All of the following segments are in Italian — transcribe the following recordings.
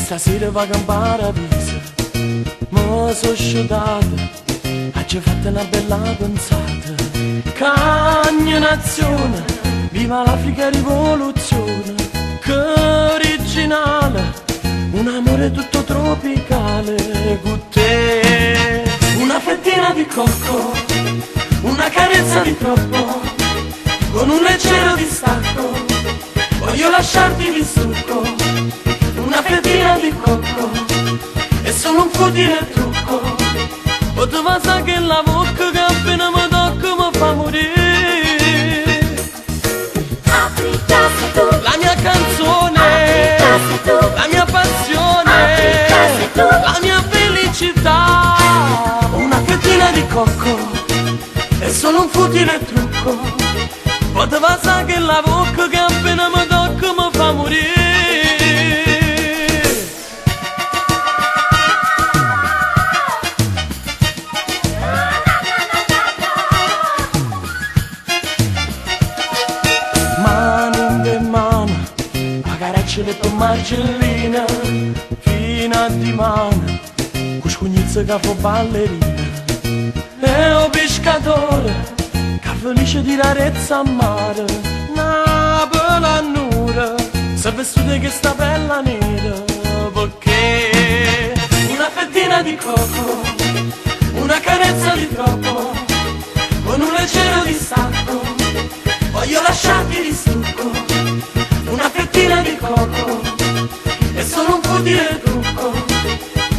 stasera va in paradiso. Ma sono sciutata, ci fatto una bella pensata. Cagna nazione, viva l'Africa rivoluzione. Che originale, un amore tutto tropicale con te. Una fettina di cocco, una carezza di troppo, con un leggero distacco, voglio lasciarti di stucco. Una fettina di cocco, è solo un futile trucco. Poteva sa che la bocca che appena mi tocca mi fa morire. Africa sei tu, La mia canzone, Africa sei tu, la mia passione, Africa sei tu, la mia felicità. Una fettina di cocco, è solo un futile trucco. Poteva sa che la bocca che appena mi tocca mi fa morire. Le tue margellina fina di mano, con scugnizza che fa ballerina. E un pescatore che felice di rarezza a mare, Napoli annura, se vestite che sta bella nera. Perché una fettina di cocco, una carezza di troppo, con un leggero distacco, voglio lasciarti di stucco. Una fettina di cocco, è solo un futile trucco.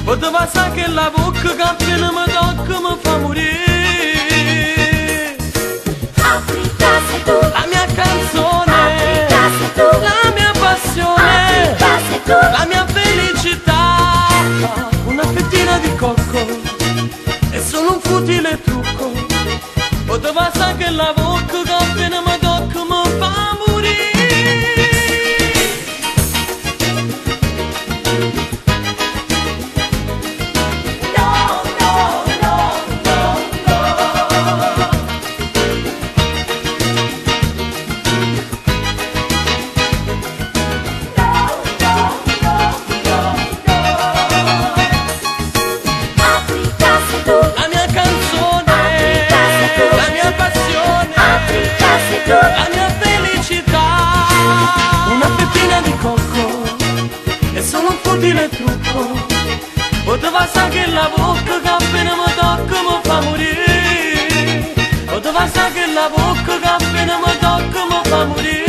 Poteva sa che la bocca che appena mi tocca mi fa morire. Africa sei tu, La mia canzone, Africa sei tu, la mia passione, Africa sei tu, la mia felicità. Una fettina di cocco, è solo un futile trucco. Poteva sa che la bocca che appena mi tocca mi fa morire. La mia felicità. Una fettina di cocco, è solo un futile trucco. Poteva sa che la bocca che appena mi tocca mi fa morire. Poteva sa che la bocca che appena mi tocca mi fa morire.